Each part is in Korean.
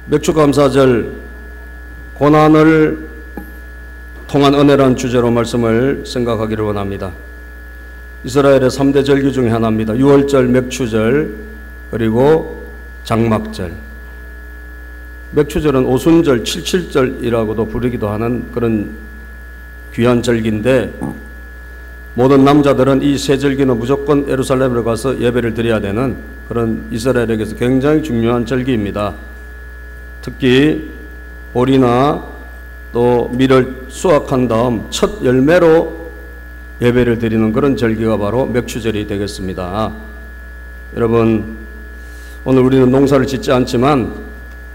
맥주감사절 고난을 통한 은혜라는 주제로 말씀을 생각하기를 원합니다. 이스라엘의 3대 절기 중에 하나입니다. 유월절, 맥추절, 그리고 장막절. 맥추절은 오순절, 칠칠절이라고도 부르기도 하는 그런 귀한 절기인데, 모든 남자들은 이 세 절기는 무조건 예루살렘으로 가서 예배를 드려야 되는 그런 이스라엘에게서 굉장히 중요한 절기입니다. 특히 보리나 또 밀을 수확한 다음 첫 열매로 예배를 드리는 그런 절기가 바로 맥추절이 되겠습니다. 여러분, 오늘 우리는 농사를 짓지 않지만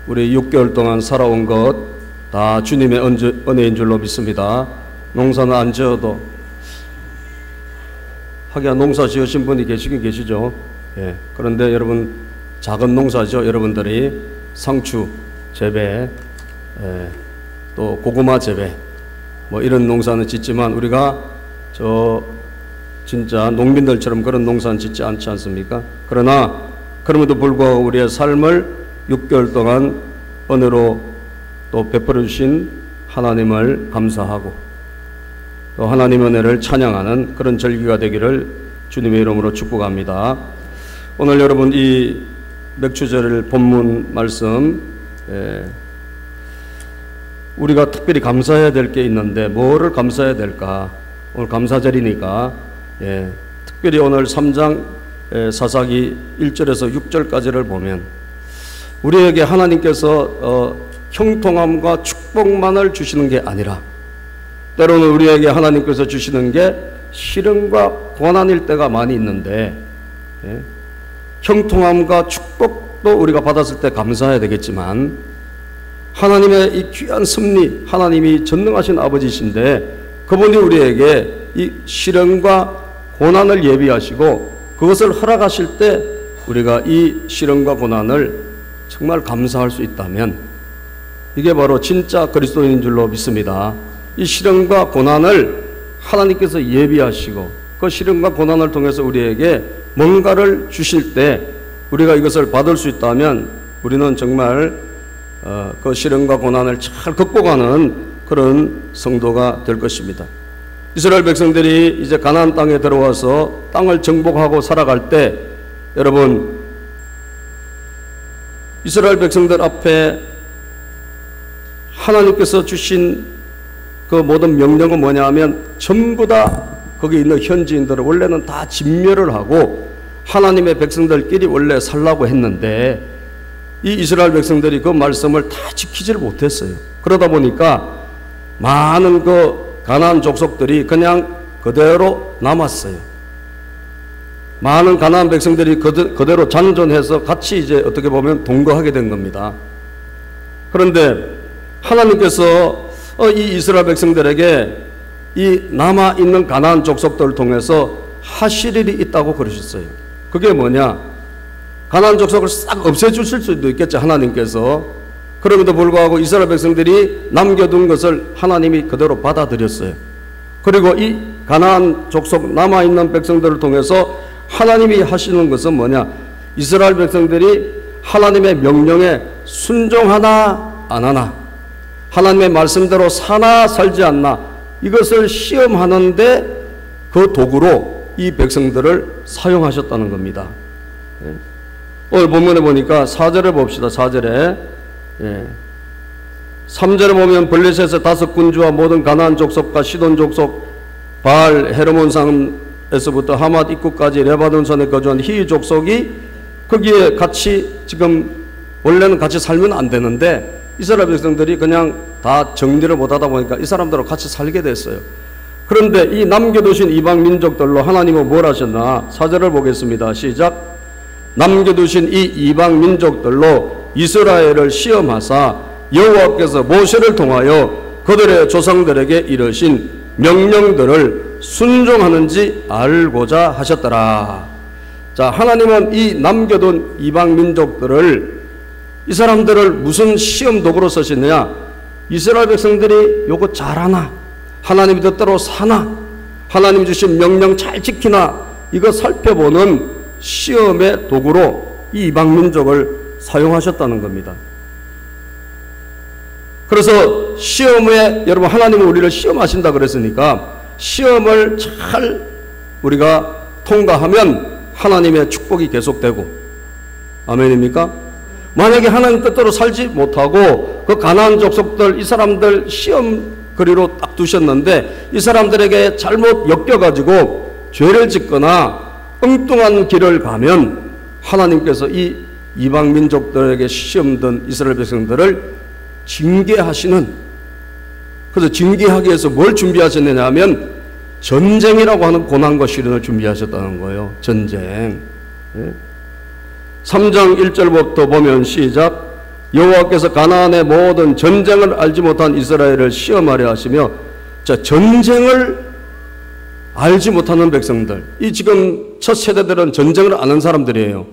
우리 6개월 동안 살아온 것 다 주님의 은혜인 줄로 믿습니다. 농사는 안 지어도, 하기야 농사 지으신 분이 계시긴 계시죠. 예. 그런데 여러분, 작은 농사죠. 여러분들이 상추 재배, 또 고구마 재배, 뭐 이런 농사는 짓지만 우리가 진짜 농민들처럼 그런 농사는 짓지 않지 않습니까? 그러나 그럼에도 불구하고 우리의 삶을 6개월 동안 은혜로 또 베풀어 주신 하나님을 감사하고 또 하나님의 은혜를 찬양하는 그런 절기가 되기를 주님의 이름으로 축복합니다. 오늘 여러분 이 맥추절 본문 말씀, 우리가 특별히 감사해야 될 게 있는데 뭐를 감사해야 될까? 오늘 감사절이니까 특별히 오늘 3장 사사기 1절에서 6절까지를 보면 우리에게 하나님께서 형통함과 축복만을 주시는 게 아니라 때로는 우리에게 하나님께서 주시는 게 시련과 고난일 때가 많이 있는데, 형통함과 축복도 우리가 받았을 때 감사해야 되겠지만 하나님의 이 귀한 섭리, 하나님이 전능하신 아버지신데 그분이 우리에게 이 시련과 고난을 예비하시고 그것을 허락하실 때 우리가 이 시련과 고난을 정말 감사할 수 있다면 이게 바로 진짜 그리스도인인 줄로 믿습니다. 이 시련과 고난을 하나님께서 예비하시고 그 시련과 고난을 통해서 우리에게 뭔가를 주실 때 우리가 이것을 받을 수 있다면 우리는 정말 그 시련과 고난을 잘 극복하는 그런 성도가 될 것입니다. 이스라엘 백성들이 이제 가나안 땅에 들어와서 땅을 정복하고 살아갈 때 여러분, 이스라엘 백성들 앞에 하나님께서 주신 그 모든 명령은 뭐냐 하면 전부 다 거기 있는 현지인들을 원래는 다 진멸을 하고 하나님의 백성들끼리 원래 살라고 했는데 이 이스라엘 백성들이 그 말씀을 다 지키지를 못했어요. 그러다 보니까 많은 그 가나안 족속들이 그냥 그대로 남았어요. 많은 가나안 백성들이 그대로 잔존해서 같이 이제 어떻게 보면 동거하게 된 겁니다. 그런데 하나님께서 이 이스라엘 백성들에게 이 남아있는 가나안 족속들을 통해서 하실 일이 있다고 그러셨어요. 그게 뭐냐? 가나안 족속을 싹 없애주실 수도 있겠죠, 하나님께서. 그럼에도 불구하고 이스라엘 백성들이 남겨둔 것을 하나님이 그대로 받아들였어요. 그리고 이 가나안 족속 남아있는 백성들을 통해서 하나님이 하시는 것은 뭐냐? 이스라엘 백성들이 하나님의 명령에 순종하나 안 하나, 하나님의 말씀대로 사나 살지 않나, 이것을 시험하는데 그 도구로 이 백성들을 사용하셨다는 겁니다. 오늘 본문에 보니까 4절에 봅시다. 4절에 3절에 보면 블레셋의 5군주와 모든 가나안 족속과 시돈 족속, 바알 헤르몬 산에서부터 하맛 입구까지 레바논 산에 거주한 히위 족속이 거기에 같이, 지금 원래는 같이 살면 안 되는데 이스라엘 백성들이 그냥 다 정리를 못하다 보니까 이 사람들하고 같이 살게 됐어요. 그런데 이 남겨두신 이방 민족들로 하나님은 뭘 하셨나? 4절을 보겠습니다. 시작. 남겨두신 이 이방 민족들로 이스라엘을 시험하사 여호와께서 모세를 통하여 그들의 조상들에게 이르신 명령들을 순종하는지 알고자 하셨더라. 자, 하나님은 이 남겨둔 이방 민족들을, 이 사람들을 무슨 시험 도구로 쓰시느냐? 이스라엘 백성들이 요거 잘하나? 하나님 뜻대로 사나? 하나님 주신 명령 잘 지키나? 이거 살펴보는 시험의 도구로 이 이방 민족을 사용하셨다는 겁니다. 그래서 시험에 여러분 하나님은 우리를 시험하신다 그랬으니까 시험을 잘 우리가 통과하면 하나님의 축복이 계속되고, 아멘입니까? 만약에 하나님 뜻대로 살지 못하고 그 가나안 족속들 이 사람들 시험거리로 딱 두셨는데 이 사람들에게 잘못 엮여가지고 죄를 짓거나 엉뚱한 길을 가면 하나님께서 이 이방 민족들에게 시험 든 이스라엘 백성들을 징계하시는, 그래서 징계하기 위해서 뭘 준비하셨느냐 하면 전쟁이라고 하는 고난과 시련을 준비하셨다는 거예요. 전쟁. 3장 1절부터 보면 시작. 여호와께서 가나안의 모든 전쟁을 알지 못한 이스라엘을 시험하려 하시며, 자, 전쟁을 알지 못하는 백성들, 이 지금 첫 세대들은 전쟁을 아는 사람들이에요.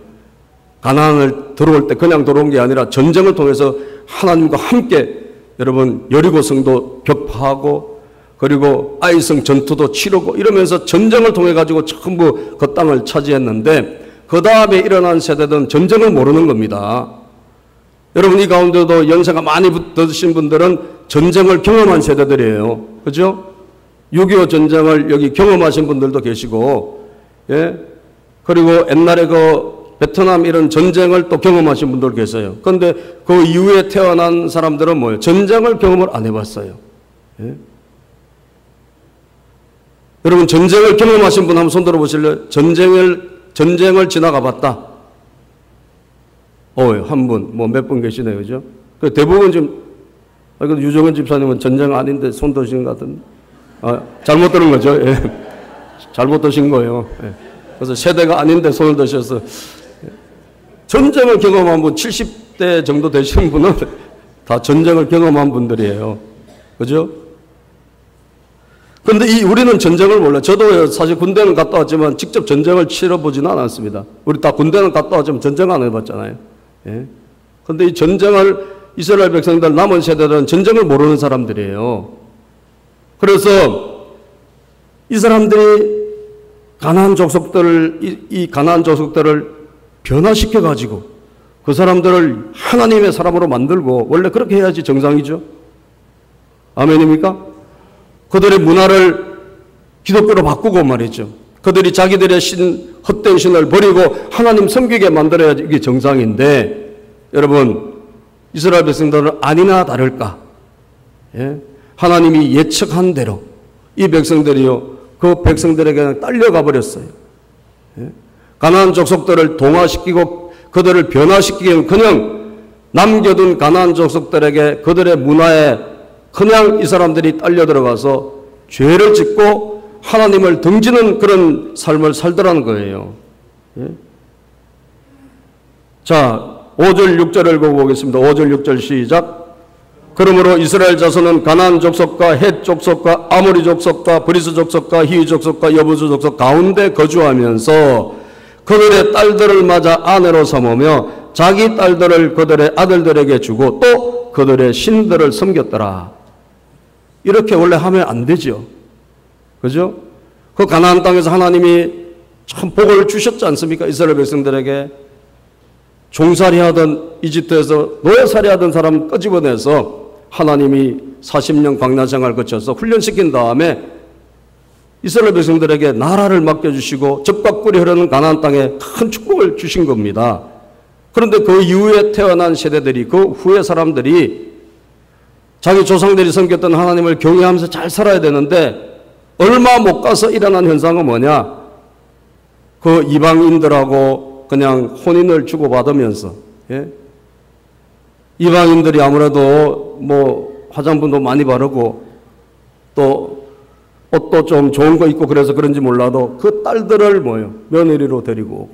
가나안을 들어올 때 그냥 들어온 게 아니라 전쟁을 통해서 하나님과 함께 여러분 여리고성도 격파하고 그리고 아이성 전투도 치르고 이러면서 전쟁을 통해 가지고 전부 그 땅을 차지했는데, 그 다음에 일어난 세대들은 전쟁을 모르는 겁니다. 여러분 이 가운데도 연세가 많이 드신 분들은 전쟁을 경험한 세대들이에요. 그죠? 6.25 전쟁을 여기 경험하신 분들도 계시고, 예? 그리고 옛날에 그 베트남 이런 전쟁을 또 경험하신 분들 계세요. 그런데 그 이후에 태어난 사람들은 뭐예요? 전쟁을 경험을 안 해봤어요. 예? 여러분 전쟁을 경험하신 분 한번 손 들어보실래요? 전쟁을 지나가 봤다. 한 분, 뭐 몇 분 계시네요. 그죠? 대부분 지금, 유정은 집사님은 전쟁 아닌데 손 드시는 것 같은데. 잘못 들은 거죠. 예. 잘못 드신 거예요. 예. 그래서 세대가 아닌데 손을 드셔서. 전쟁을 경험한 분, 70대 정도 되시는 분은 다 전쟁을 경험한 분들이에요. 그죠? 근데 우리는 전쟁을 몰라요. 저도 사실 군대는 갔다 왔지만 직접 전쟁을 치러보지는 않았습니다. 우리 다 군대는 갔다 왔지만 전쟁 안 해봤잖아요. 예. 근데 이 전쟁을 이스라엘 백성들 남은 세대들은 전쟁을 모르는 사람들이에요. 그래서 이 사람들이 가나안 족속들을, 이 가나안 족속들을 변화시켜 가지고 그 사람들을 하나님의 사람으로 만들고, 원래 그렇게 해야지 정상이죠. 아멘입니까? 그들의 문화를 기독교로 바꾸고 말이죠. 그들이 자기들의 헛된 신을 버리고 하나님 섬기게 만들어야지 이게 정상인데, 여러분 이스라엘 백성들은 아니나 다를까, 예? 하나님이 예측한 대로 이 백성들이요 그 백성들에게 딸려가 버렸어요. 예? 가나안 족속들을 동화시키고 그들을 변화시키기 위해 그냥 남겨둔 가나안 족속들에게 그들의 문화에 그냥 이 사람들이 딸려 들어가서 죄를 짓고 하나님을 등지는 그런 삶을 살더라는 거예요. 예? 자, 5절 6절을 보고 보겠습니다. 5절 6절 시작. 그러므로 이스라엘 자손은 가나안 족속과 헷 족속과 아모리 족속과 브리스 족속과 히위 족속과 여부수 족속 가운데 거주하면서 그들의 딸들을 맞아 아내로 삼으며 자기 딸들을 그들의 아들들에게 주고 또 그들의 신들을 섬겼더라. 이렇게 원래 하면 안 되죠. 그죠? 그 가나안 땅에서 하나님이 참 복을 주셨지 않습니까? 이스라엘 백성들에게 종살이 하던 이집트에서 노예살이 하던 사람 끄집어내서 하나님이 40년 광야 생활 거쳐서 훈련시킨 다음에 이스라엘 백성들에게 나라를 맡겨주시고 적과 꿀이 흐르는 가나안 땅에 큰 축복을 주신 겁니다. 그런데 그 이후에 태어난 세대들이, 그 후에 사람들이 자기 조상들이 섬겼던 하나님을 경외하면서 잘 살아야 되는데 얼마 못 가서 일어난 현상은 뭐냐? 그 이방인들하고 그냥 혼인을 주고받으면서, 예? 이방인들이 아무래도 뭐 화장품도 많이 바르고 또 옷도 좀 좋은 거 입고 그래서 그런지 몰라도 그 딸들을 며느리로 데리고 오고,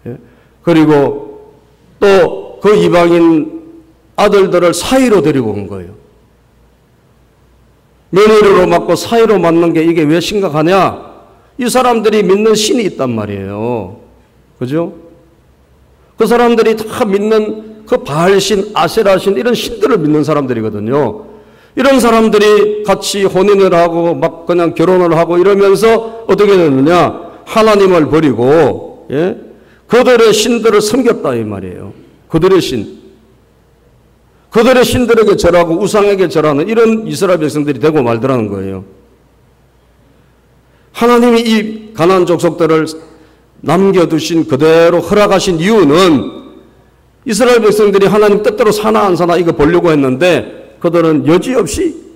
예? 그리고 또 그 이방인 아들들을 사이로 데리고 온 거예요. 며느리로 맞고 사이로 맞는 게 이게 왜 심각하냐? 이 사람들이 믿는 신이 있단 말이에요. 그죠? 그 사람들이 다 믿는 그 바알신, 아세라신 이런 신들을 믿는 사람들이거든요. 이런 사람들이 같이 혼인을 하고 막 그냥 결혼을 하고 이러면서 어떻게 되느냐? 하나님을 버리고, 예? 그들의 신들을 섬겼다 이 말이에요. 그들의 신. 그들의 신들에게 절하고 우상에게 절하는 이런 이스라엘 백성들이 되고 말더라는 거예요. 하나님이 이 가나안 족속들을 남겨두신 그대로 허락하신 이유는 이스라엘 백성들이 하나님 뜻대로 사나 안 사나 이거 보려고 했는데 그들은 여지없이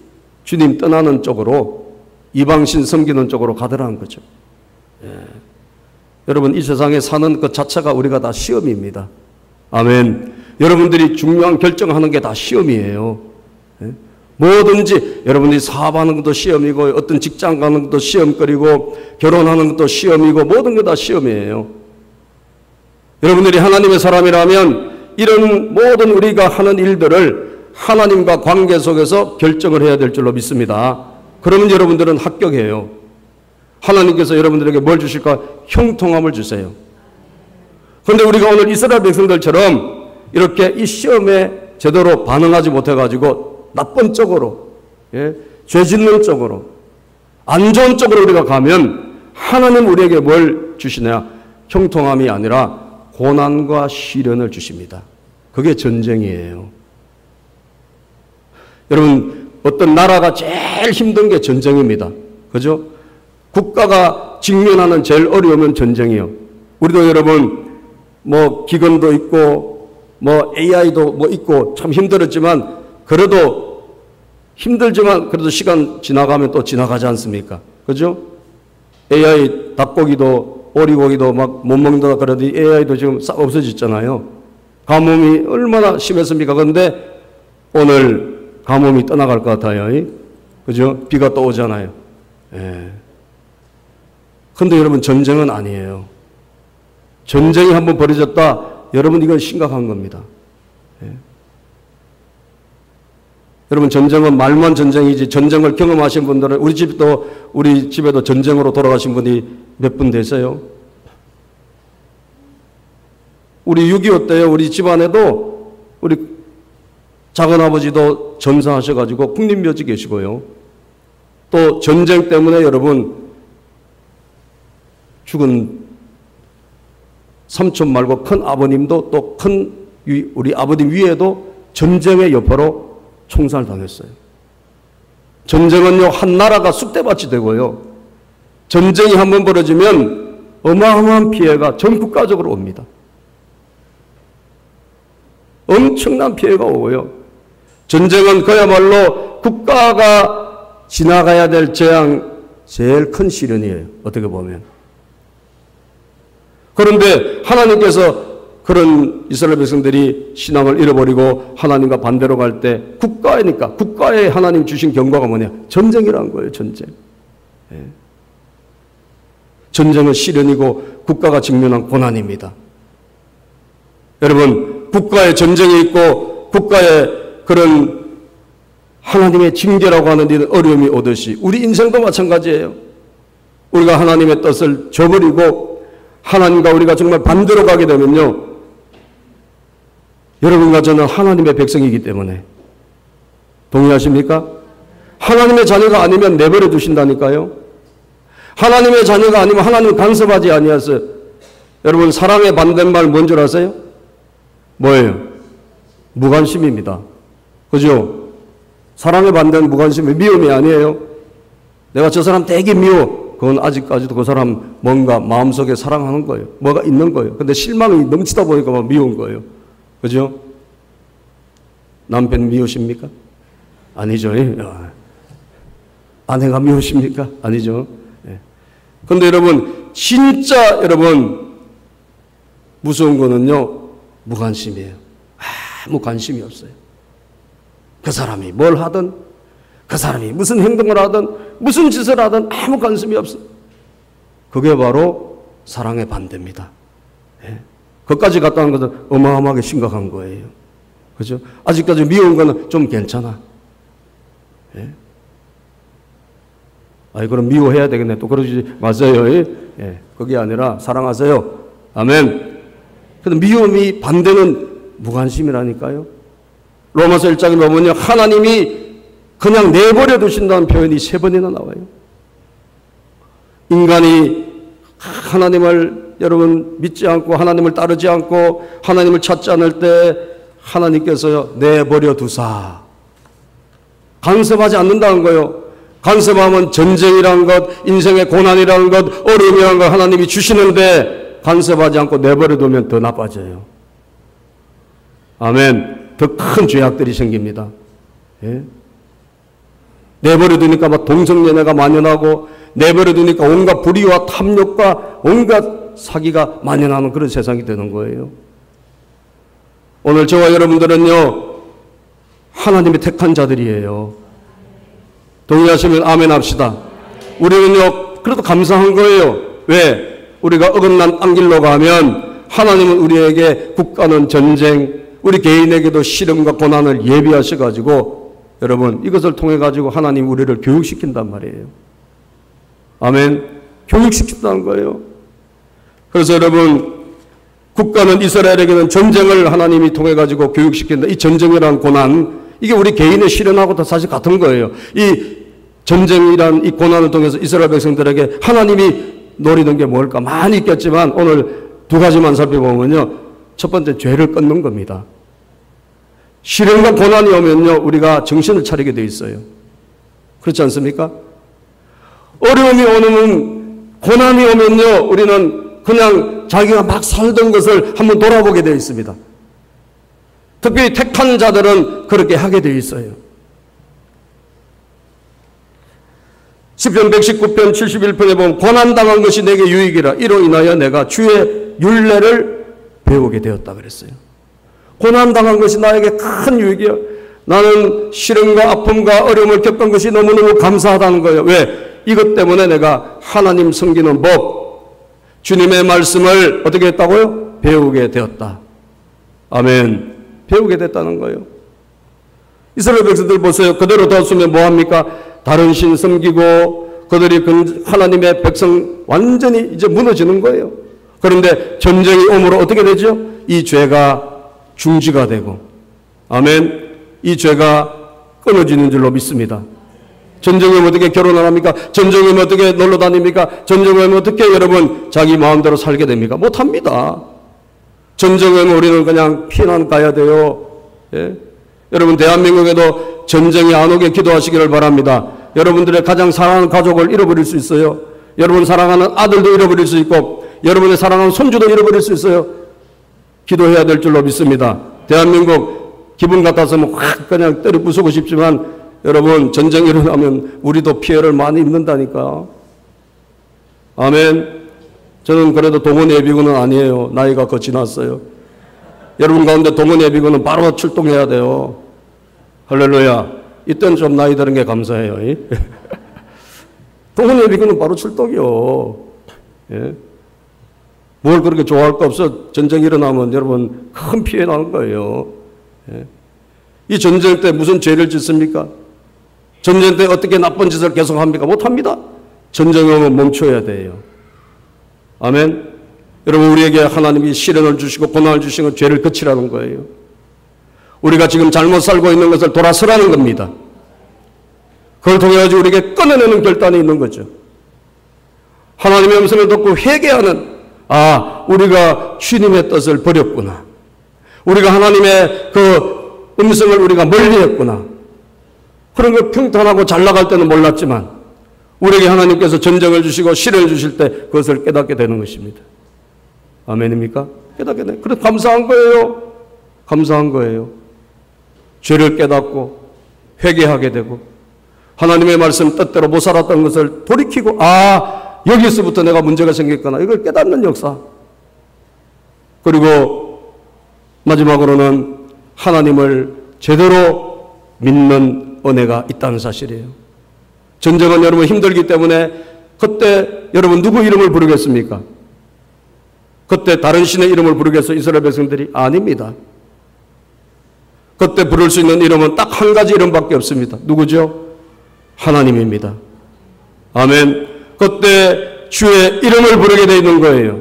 주님 떠나는 쪽으로 이방신 섬기는 쪽으로 가더라는 거죠. 여러분 이 세상에 사는 것 자체가 우리가 다 시험입니다. 아멘. 여러분들이 중요한 결정하는 게 다 시험이에요. 뭐든지 여러분들이 사업하는 것도 시험이고 어떤 직장 가는 것도 시험거리고 결혼하는 것도 시험이고 모든 게 다 시험이에요. 여러분들이 하나님의 사람이라면 이런 모든 우리가 하는 일들을 하나님과 관계 속에서 결정을 해야 될 줄로 믿습니다. 그러면 여러분들은 합격해요. 하나님께서 여러분들에게 뭘 주실까? 형통함을 주세요. 그런데 우리가 오늘 이스라엘 백성들처럼 이렇게 이 시험에 제대로 반응하지 못해가지고 나쁜 쪽으로, 죄 짓는 쪽으로, 안 좋은 쪽으로 우리가 가면 하나님 우리에게 뭘 주시냐? 형통함이 아니라 고난과 시련을 주십니다. 그게 전쟁이에요. 여러분, 어떤 나라가 제일 힘든 게 전쟁입니다. 그죠? 국가가 직면하는 제일 어려움은 전쟁이요. 우리도 여러분, 뭐 기근도 있고, 뭐 AI도 뭐 있고 참 힘들었지만 그래도 힘들지만 그래도 시간 지나가면 또 지나가지 않습니까? 그죠? AI 닭고기도 오리고기도 막 못 먹는다 그러더니 AI도 지금 싹 없어졌잖아요. 가뭄이 얼마나 심했습니까? 그런데 오늘 가뭄이 떠나갈 것 같아요. 그죠? 비가 또 오잖아요. 그런데 여러분 전쟁은 아니에요. 전쟁이 한번 벌어졌다. 여러분 이건 심각한 겁니다. 여러분 전쟁은 말만 전쟁이지 전쟁을 경험하신 분들은 우리 집에도 전쟁으로 돌아가신 분이 몇 분 되세요? 우리 6.25 때요. 우리 집안에도 우리 작은아버지도 전사하셔가지고 국립묘지 계시고요. 또 전쟁 때문에 여러분 죽은 삼촌 말고 큰 아버님도 또 큰 우리 아버님 위에도 전쟁의 여파로 총살당했어요. 전쟁은요 한 나라가 쑥대밭이 되고요. 전쟁이 한번 벌어지면 어마어마한 피해가 전 국가적으로 옵니다. 엄청난 피해가 오고요. 전쟁은 그야말로 국가가 지나가야 될 재앙 제일 큰 시련이에요. 어떻게 보면. 그런데 하나님께서 그런 이스라엘 백성들이 신앙을 잃어버리고 하나님과 반대로 갈 때 국가이니까 국가에 하나님 주신 경고가 뭐냐? 전쟁이라는 거예요. 전쟁. 전쟁은 시련이고 국가가 직면한 고난입니다. 여러분 국가에 전쟁이 있고 국가에 그런 하나님의 징계라고 하는 일은 어려움이 오듯이 우리 인생도 마찬가지예요. 우리가 하나님의 뜻을 저버리고 하나님과 우리가 정말 반대로 가게 되면요. 여러분과 저는 하나님의 백성이기 때문에 동의하십니까? 하나님의 자녀가 아니면 내버려 두신다니까요. 하나님의 자녀가 아니면 하나님 간섭하지 아니하세요. 여러분 사랑의 반대말 뭔 줄 아세요? 뭐예요? 무관심입니다. 그죠? 사랑의 반대는 무관심이 미움이 아니에요. 내가 저 사람 되게 미워. 그건 아직까지도 그 사람 뭔가 마음속에 사랑하는 거예요. 뭐가 있는 거예요. 근데 실망이 넘치다 보니까 막 미운 거예요. 그죠? 남편 미우십니까? 아니죠. 아내가 미우십니까? 아니죠. 그런데 여러분 진짜 여러분 무서운 거는요. 무관심이에요. 아무 관심이 없어요. 그 사람이 뭘 하든 그 사람이 무슨 행동을 하든 무슨 짓을 하든 아무 관심이 없어. 그게 바로 사랑의 반대입니다. 그것까지 갔다 온 것은 어마어마하게 심각한 거예요. 그죠? 아직까지 미운 거는 좀 괜찮아. 아이, 그럼 미워해야 되겠네. 또 그러지 마세요. 그게 아니라 사랑하세요. 아멘. 근데 미움이 반대는 무관심이라니까요. 로마서 1장에 보면요. 하나님이 그냥 내버려 두신다는 표현이 3번이나 나와요. 인간이 하나님을 여러분 믿지 않고 하나님을 따르지 않고 하나님을 찾지 않을 때 하나님께서 내버려 두사. 간섭하지 않는다는 거예요. 간섭하면 전쟁이라는 것, 인생의 고난이라는 것, 어려움이라는 걸 하나님이 주시는데 간섭하지 않고 내버려 두면 더 나빠져요. 아멘. 더 큰 죄악들이 생깁니다. 예? 내버려 두니까 막 동성연애가 만연하고 내버려 두니까 온갖 불의와 탐욕과 온갖 사기가 만연하는 그런 세상이 되는 거예요. 오늘 저와 여러분들은요, 하나님의 택한 자들이에요. 동의하시면 아멘 합시다. 우리는요, 그래도 감사한 거예요. 왜? 우리가 어긋난 딴 길로 가면 하나님은 우리에게 국가는 전쟁, 우리 개인에게도 시련과 고난을 예비하셔가지고 여러분 이것을 통해가지고 하나님 우리를 교육시킨단 말이에요. 아멘. 교육시킨다는 거예요. 그래서 여러분 국가는 이스라엘에게는 전쟁을 하나님이 통해가지고 교육시킨다. 이 전쟁이라는 고난, 이게 우리 개인의 시련하고 다 사실 같은 거예요. 이 전쟁이란 이 고난을 통해서 이스라엘 백성들에게 하나님이 노리는 게 뭘까? 많이 있겠지만 오늘 두 가지만 살펴보면요. 첫 번째, 죄를 끊는 겁니다. 시련과 고난이 오면요, 우리가 정신을 차리게 돼 있어요. 그렇지 않습니까? 어려움이 오면, 고난이 오면요, 우리는 그냥 자기가 막 살던 것을 한번 돌아보게 되어 있습니다. 특별히 택한 자들은 그렇게 하게 되어 있어요. 시편 119편 71편에 보면 고난당한 것이 내게 유익이라 이로 인하여 내가 주의 율례를 배우게 되었다 그랬어요. 고난당한 것이 나에게 큰 유익이에요. 나는 시련과 아픔과 어려움을 겪은 것이 너무너무 감사하다는 거예요. 왜? 이것 때문에 내가 하나님 섬기는 법, 주님의 말씀을 어떻게 했다고요? 배우게 되었다. 아멘. 배우게 됐다는 거예요. 이스라엘 백성들 보세요. 그대로 뒀으면 뭐합니까? 다른 신 섬기고 그들이 하나님의 백성 완전히 이제 무너지는 거예요. 그런데 전쟁이 오므로 어떻게 되죠? 이 죄가 중지가 되고, 아멘. 이 죄가 끊어지는 줄로 믿습니다. 전쟁이 오면 어떻게 결혼을 합니까? 전쟁이 오면 어떻게 놀러 다닙니까? 전쟁이 오면 어떻게 여러분 자기 마음대로 살게 됩니까? 못합니다. 전쟁이 오면 우리는 그냥 피난 가야 돼요. 예? 여러분 대한민국에도 전쟁이 안 오게 기도하시기를 바랍니다. 여러분들의 가장 사랑하는 가족을 잃어버릴 수 있어요. 여러분 사랑하는 아들도 잃어버릴 수 있고 여러분의 사랑하는 손주도 잃어버릴 수 있어요. 기도해야 될 줄로 믿습니다. 대한민국 기분 같아서는 확 그냥 때려 부수고 싶지만 여러분 전쟁이 일어나면 우리도 피해를 많이 입는다니까. 아멘. 저는 그래도 동원 예비군은 아니에요. 나이가 거 지났어요. 여러분 가운데 동원 예비군은 바로 출동해야 돼요. 할렐루야. 이때는 좀 나이 드는 게 감사해요. 동원 예비군은 바로 출동이요. 예? 뭘 그렇게 좋아할 거 없어. 전쟁이 일어나면 여러분 큰 피해 나는 거예요. 예? 이 전쟁 때 무슨 죄를 짓습니까? 전쟁 때 어떻게 나쁜 짓을 계속합니까? 못합니다. 전쟁이 오면 멈춰야 돼요. 아멘. 여러분 우리에게 하나님이 시련을 주시고 고난을 주시는 건 죄를 그치라는 거예요. 우리가 지금 잘못 살고 있는 것을 돌아서라는 겁니다. 그걸 통해 가지고 우리에게 끊어내는 결단이 있는 거죠. 하나님의 음성을 듣고 회개하는, 우리가 주님의 뜻을 버렸구나. 우리가 하나님의 그 음성을 우리가 멀리했구나. 그런 걸 평탄하고 잘 나갈 때는 몰랐지만 우리에게 하나님께서 전쟁을 주시고 시련을 주실 때 그것을 깨닫게 되는 것입니다. 아멘입니까? 깨닫게 돼. 그래서 감사한 거예요. 감사한 거예요. 죄를 깨닫고 회개하게 되고 하나님의 말씀 뜻대로 못 살았던 것을 돌이키고 여기서부터 내가 문제가 생겼구나. 이걸 깨닫는 역사. 그리고 마지막으로는 하나님을 제대로 믿는 은혜가 있다는 사실이에요. 전쟁은 여러분 힘들기 때문에 그때 여러분 누구 이름을 부르겠습니까? 그때 다른 신의 이름을 부르겠어 이스라엘 백성들이? 아닙니다. 그때 부를 수 있는 이름은 딱 한 가지 이름밖에 없습니다. 누구죠? 하나님입니다. 아멘. 그때 주의 이름을 부르게 되어 있는 거예요.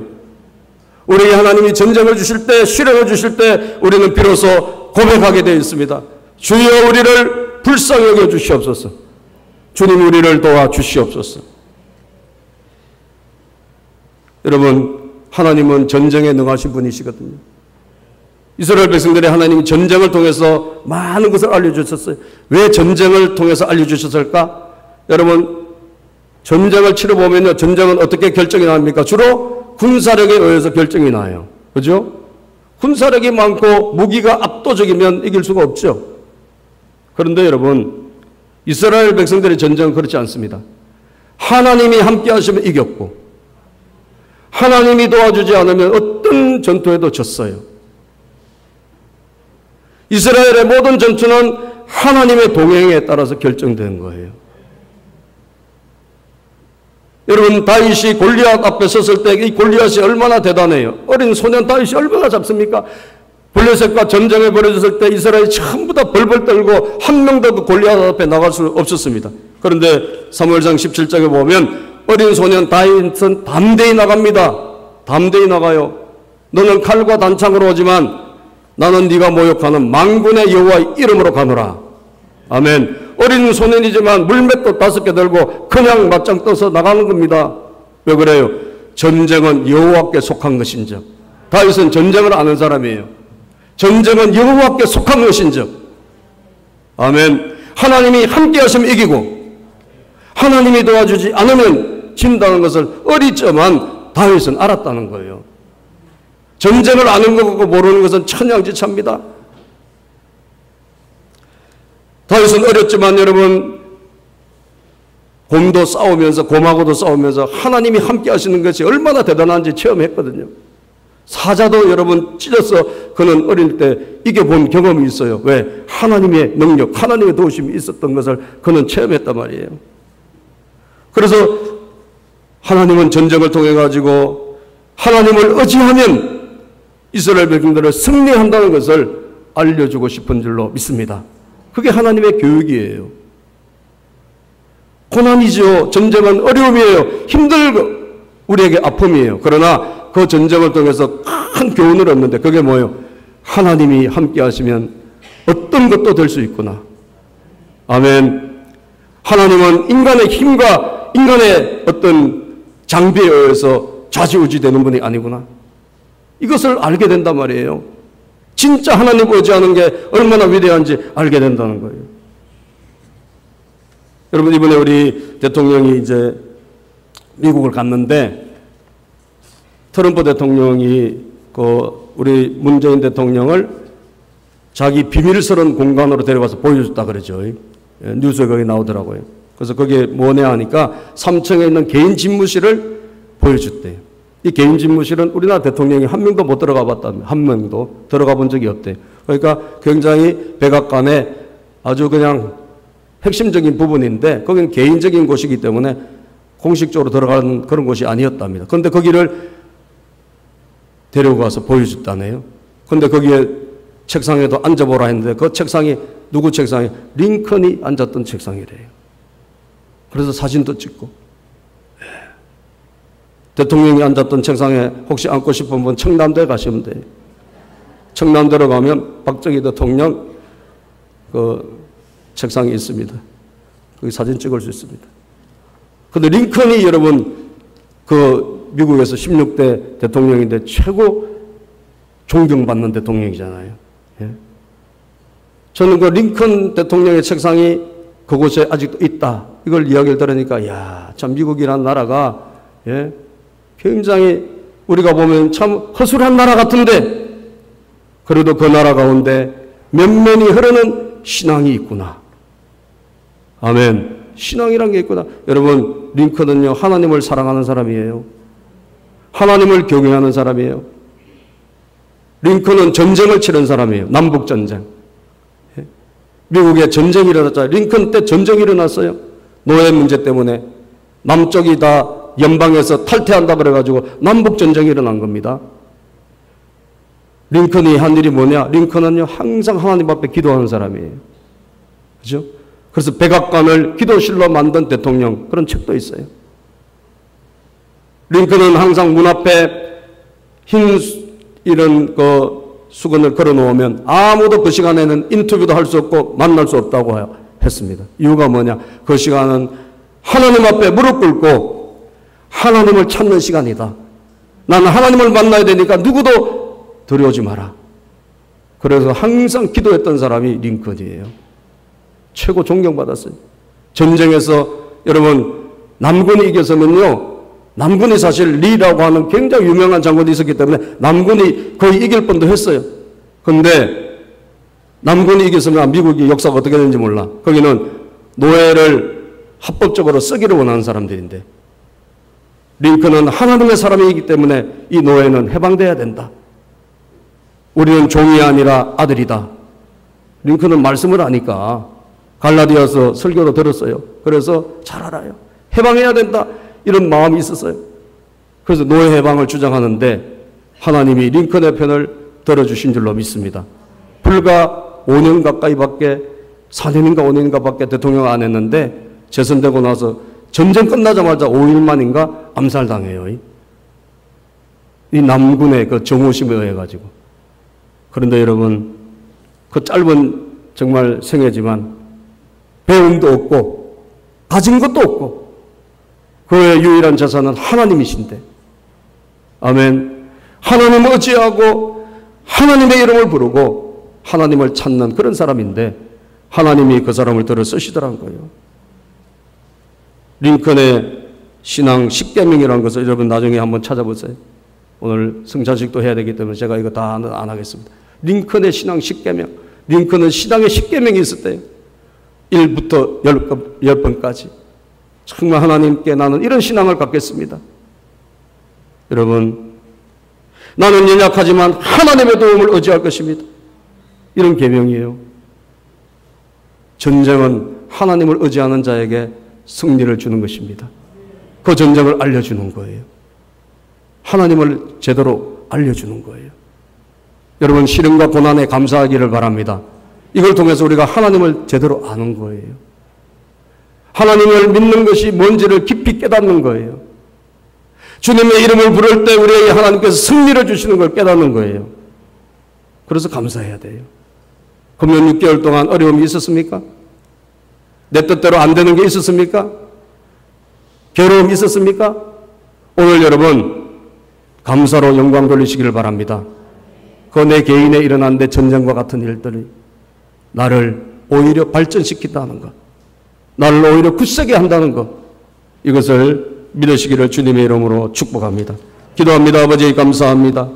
우리에게 하나님이 전쟁을 주실 때, 시련을 주실 때 우리는 비로소 고백하게 되어 있습니다. 주여 우리를 불쌍히 여겨 주시옵소서. 주님 우리를 도와 주시옵소서. 여러분 하나님은 전쟁에 능하신 분이시거든요. 이스라엘 백성들의 하나님이 전쟁을 통해서 많은 것을 알려주셨어요. 왜 전쟁을 통해서 알려주셨을까? 여러분, 전쟁을 치러보면요, 전쟁은 어떻게 결정이 납니까? 주로 군사력에 의해서 결정이 나요. 그죠? 군사력이 많고 무기가 압도적이면 이길 수가 없죠. 그런데 여러분, 이스라엘 백성들의 전쟁은 그렇지 않습니다. 하나님이 함께 하시면 이겼고, 하나님이 도와주지 않으면 어떤 전투에도 졌어요. 이스라엘의 모든 전투는 하나님의 동행에 따라서 결정된 거예요. 여러분, 다윗이 골리앗 앞에 섰을 때 이 골리앗이 얼마나 대단해요. 어린 소년 다윗이 얼마나 잡습니까? 블레셋과 전쟁에 벌어졌을 때 이스라엘이 전부 다 벌벌 떨고 한 명도 그 골리앗 앞에 나갈 수 없었습니다. 그런데 사무엘상 17장에 보면 어린 소년 다윗은 담대히 나갑니다. 담대히 나가요. 너는 칼과 단창으로 오지만 나는 네가 모욕하는 만군의 여호와의 이름으로 가노라. 아멘. 어린 소년이지만 물맷도 5개 들고 그냥 맞짱 떠서 나가는 겁니다. 왜 그래요? 전쟁은 여호와께 속한 것인즉. 다윗은 전쟁을 아는 사람이에요. 전쟁은 여호와께 속한 것인즉. 아멘. 하나님이 함께 하시면 이기고 하나님이 도와주지 않으면 진다는 것을 어리지만 다윗은 알았다는 거예요. 전쟁을 아는 것과 모르는 것은 천양지차입니다. 다윗은 어렸지만 여러분, 곰도 싸우면서, 곰하고도 싸우면서 하나님이 함께 하시는 것이 얼마나 대단한지 체험했거든요. 사자도 여러분 찢어서 그는 어릴 때 이겨본 경험이 있어요. 왜? 하나님의 능력, 하나님의 도우심이 있었던 것을 그는 체험했단 말이에요. 그래서 하나님은 전쟁을 통해 가지고 하나님을 의지하면 이스라엘 백성들을 승리한다는 것을 알려주고 싶은 줄로 믿습니다. 그게 하나님의 교육이에요. 고난이죠. 전쟁은 어려움이에요. 힘들고 우리에게 아픔이에요. 그러나 그 전쟁을 통해서 큰 교훈을 얻는데 그게 뭐예요? 하나님이 함께 하시면 어떤 것도 될 수 있구나. 아멘. 하나님은 인간의 힘과 인간의 어떤 장비에 의해서 좌지우지되는 분이 아니구나. 이것을 알게 된단 말이에요. 진짜 하나님 의지하는 게 얼마나 위대한지 알게 된다는 거예요. 여러분, 이번에 우리 대통령이 이제 미국을 갔는데 트럼프 대통령이 우리 문재인 대통령을 자기 비밀스러운 공간으로 데려가서 보여줬다 그러죠. 뉴스에 거기 나오더라고요. 그래서 거기에 뭐냐 하니까 3층에 있는 개인 집무실을 보여줬대요. 이 개인 집무실은 우리나라 대통령이 한 명도 못 들어가 봤다며. 한 명도 들어가 본 적이 없대요. 그러니까 굉장히 백악관의 아주 그냥 핵심적인 부분인데 거기는 개인적인 곳이기 때문에 공식적으로 들어가는 그런 곳이 아니었답니다. 그런데 거기를 데려가서 보여줬다네요. 그런데 거기에 책상에도 앉아보라 했는데 그 책상이 누구 책상이? 링컨이 앉았던 책상이래요. 그래서 사진도 찍고. 대통령이 앉았던 책상에 혹시 앉고 싶은 분 청남대에 가시면 돼요. 청남대로 가면 박정희 대통령 그 책상이 있습니다. 거기 사진 찍을 수 있습니다. 근데 링컨이 여러분 그 미국에서 16대 대통령인데 최고 존경받는 대통령이잖아요. 예? 저는 그 링컨 대통령의 책상이 그곳에 아직도 있다. 이걸 이야기를 들으니까 야, 참 미국이라는 나라가 예? 굉장히 우리가 보면 참 허술한 나라 같은데 그래도 그 나라 가운데 면면이 흐르는 신앙이 있구나. 아멘. 신앙이란 게 있구나. 여러분, 링컨은요 하나님을 사랑하는 사람이에요. 하나님을 경외하는 사람이에요. 링컨은 전쟁을 치른 사람이에요. 남북전쟁. 미국에 전쟁이 일어났잖아요. 링컨 때 전쟁이 일어났어요. 노예 문제 때문에 남쪽이 다 연방에서 탈퇴한다 그래가지고 남북전쟁이 일어난 겁니다. 링컨이 한 일이 뭐냐? 링컨은요 항상 하나님 앞에 기도하는 사람이에요. 그죠? 그래서 백악관을 기도실로 만든 대통령, 그런 책도 있어요. 링컨은 항상 문 앞에 흰 이런 수건을 걸어 놓으면 아무도 그 시간에는 인터뷰도 할 수 없고 만날 수 없다고 했습니다. 이유가 뭐냐? 그 시간은 하나님 앞에 무릎 꿇고 하나님을 찾는 시간이다. 나는 하나님을 만나야 되니까 누구도 들여오지 마라. 그래서 항상 기도했던 사람이 링컨이에요. 최고 존경받았어요. 전쟁에서 여러분 남군이 이겼으면요, 남군이 사실 리라고 하는 굉장히 유명한 장군이 있었기 때문에 남군이 거의 이길 뻔도 했어요. 그런데 남군이 이겼으면 미국이 역사가 어떻게 되는지 몰라. 거기는 노예를 합법적으로 쓰기를 원하는 사람들인데, 링컨은 하나님의 사람이기 때문에 이 노예는 해방돼야 된다. 우리는 종이 아니라 아들이다. 링컨은 말씀을 하니까 갈라디아서 설교로 들었어요. 그래서 잘 알아요. 해방해야 된다, 이런 마음이 있었어요. 그래서 노예 해방을 주장하는데 하나님이 링컨의 편을 들어주신 줄로 믿습니다. 불과 5년 가까이밖에, 4년인가 5년인가 밖에 대통령 안 했는데 재선되고 나서 전쟁 끝나자마자 5일 만인가 암살당해요. 이 남군의 그 정오심에 의해 가지고. 그런데 여러분, 그 짧은 정말 생애지만 배움도 없고 가진 것도 없고 그의 유일한 재산은 하나님이신데, 아멘, 하나님을 의지하고 하나님의 이름을 부르고 하나님을 찾는 그런 사람인데 하나님이 그 사람을 들어 쓰시더란 거예요. 링컨의 신앙 10계명이라는 것을 여러분 나중에 한번 찾아보세요. 오늘 성찬식도 해야 되기 때문에 제가 이거 다 안 하겠습니다. 링컨의 신앙 10계명. 링컨은 신앙의 10계명이 있었대요. 1부터 10번까지. 정말 하나님께 나는 이런 신앙을 갖겠습니다. 여러분, 나는 연약하지만 하나님의 도움을 의지할 것입니다. 이런 계명이에요. 전쟁은 하나님을 의지하는 자에게 승리를 주는 것입니다. 그 전쟁을 알려주는 거예요. 하나님을 제대로 알려주는 거예요. 여러분, 시련과 고난에 감사하기를 바랍니다. 이걸 통해서 우리가 하나님을 제대로 아는 거예요. 하나님을 믿는 것이 뭔지를 깊이 깨닫는 거예요. 주님의 이름을 부를 때 우리에게 하나님께서 승리를 주시는 걸 깨닫는 거예요. 그래서 감사해야 돼요. 금년 6개월 동안 어려움이 있었습니까? 내 뜻대로 안 되는 게 있었습니까? 괴로움이 있었습니까? 오늘 여러분 감사로 영광 돌리시기를 바랍니다. 그 내 개인에 일어난 내 전쟁과 같은 일들이 나를 오히려 발전시킨다는 것, 나를 오히려 굳세게 한다는 것, 이것을 믿으시기를 주님의 이름으로 축복합니다. 기도합니다. 아버지, 감사합니다.